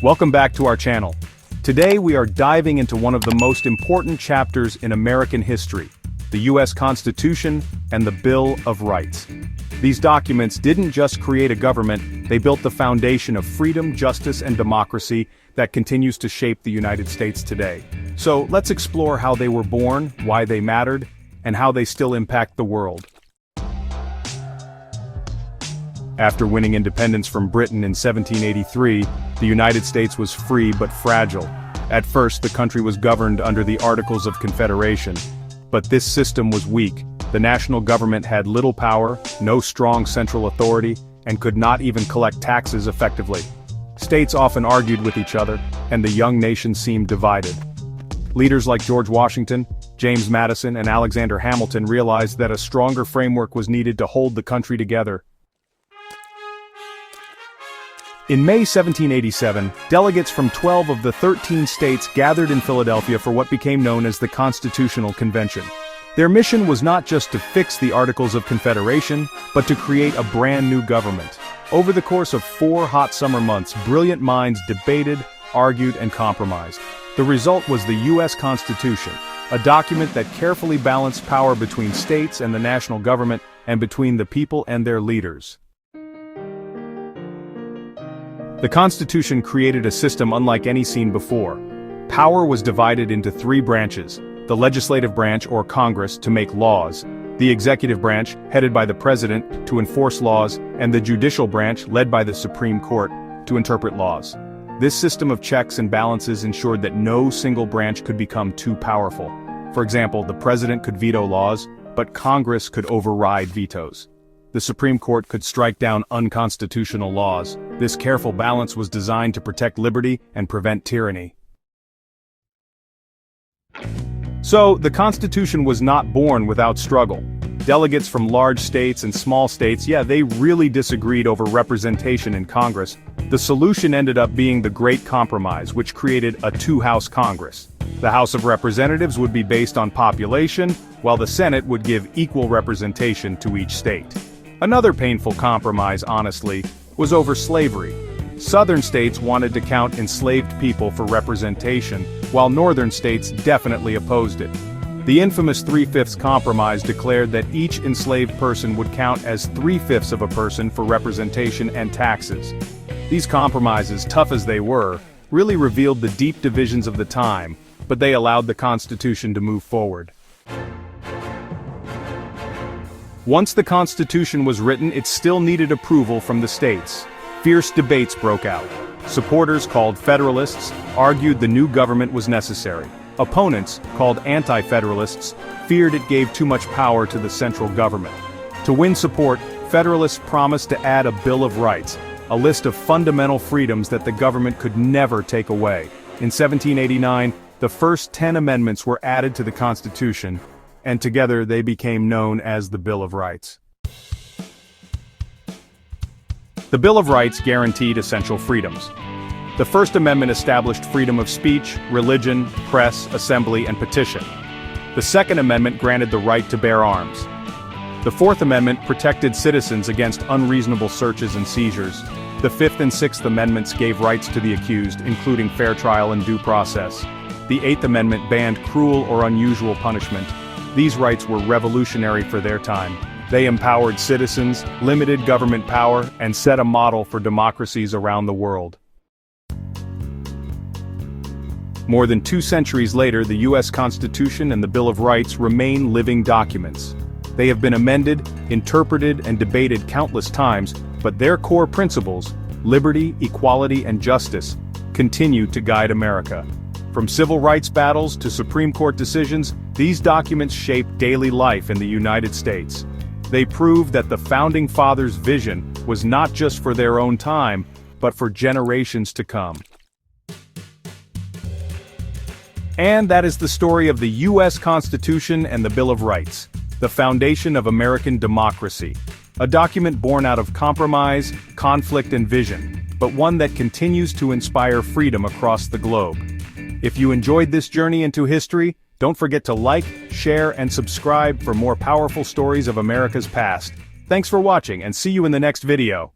Welcome back to our channel. Today we are diving into one of the most important chapters in American history, the U.S. Constitution and the Bill of Rights. These documents didn't just create a government, they built the foundation of freedom, justice, and democracy that continues to shape the United States today. So let's explore how they were born, why they mattered, and how they still impact the world. After winning independence from Britain in 1783, the United States was free but fragile. At first, the country was governed under the Articles of Confederation. But this system was weak. The national government had little power, no strong central authority, and could not even collect taxes effectively. States often argued with each other, and the young nation seemed divided. Leaders like George Washington, James Madison, and Alexander Hamilton realized that a stronger framework was needed to hold the country together. In May 1787, delegates from 12 of the 13 states gathered in Philadelphia for what became known as the Constitutional Convention. Their mission was not just to fix the Articles of Confederation, but to create a brand new government. Over the course of 4 hot summer months, brilliant minds debated, argued, and compromised. The result was the U.S. Constitution, a document that carefully balanced power between states and the national government, and between the people and their leaders. The Constitution created a system unlike any seen before. Power was divided into 3 branches: the legislative branch, or Congress, to make laws; the executive branch, headed by the President, to enforce laws; and the judicial branch, led by the Supreme Court, to interpret laws. This system of checks and balances ensured that no single branch could become too powerful. For example, the President could veto laws, but Congress could override vetoes. The Supreme Court could strike down unconstitutional laws. This careful balance was designed to protect liberty and prevent tyranny. So, the Constitution was not born without struggle. Delegates from large states and small states, they really disagreed over representation in Congress. The solution ended up being the Great Compromise, which created a 2-house Congress. The House of Representatives would be based on population, while the Senate would give equal representation to each state. Another painful compromise, honestly, was over slavery. Southern states wanted to count enslaved people for representation, while northern states definitely opposed it. The infamous 3/5 compromise declared that each enslaved person would count as 3/5 of a person for representation and taxes. These compromises, tough as they were, really revealed the deep divisions of the time, but they allowed the Constitution to move forward. Once the Constitution was written, it still needed approval from the states. Fierce debates broke out. Supporters, called Federalists, argued the new government was necessary. Opponents, called Anti-Federalists, feared it gave too much power to the central government. To win support, Federalists promised to add a Bill of Rights, a list of fundamental freedoms that the government could never take away. In 1789, the first 10 amendments were added to the Constitution, and together they became known as the Bill of Rights. The Bill of Rights guaranteed essential freedoms. The First Amendment established freedom of speech, religion, press, assembly, and petition. The Second Amendment granted the right to bear arms. The Fourth Amendment protected citizens against unreasonable searches and seizures. The Fifth and Sixth Amendments gave rights to the accused, including fair trial and due process. The Eighth Amendment banned cruel or unusual punishment. These rights were revolutionary for their time. They empowered citizens, limited government power, and set a model for democracies around the world. More than 2 centuries later, the U.S. Constitution and the Bill of Rights remain living documents. They have been amended, interpreted, and debated countless times, but their core principles, liberty, equality, and justice, continue to guide America. From civil rights battles to Supreme Court decisions, these documents shape daily life in the United States. They prove that the Founding Fathers' vision was not just for their own time, but for generations to come. And that is the story of the U.S. Constitution and the Bill of Rights, the foundation of American democracy. A document born out of compromise, conflict, and vision, but one that continues to inspire freedom across the globe. If you enjoyed this journey into history, don't forget to like, share, and subscribe for more powerful stories of America's past. Thanks for watching, and see you in the next video.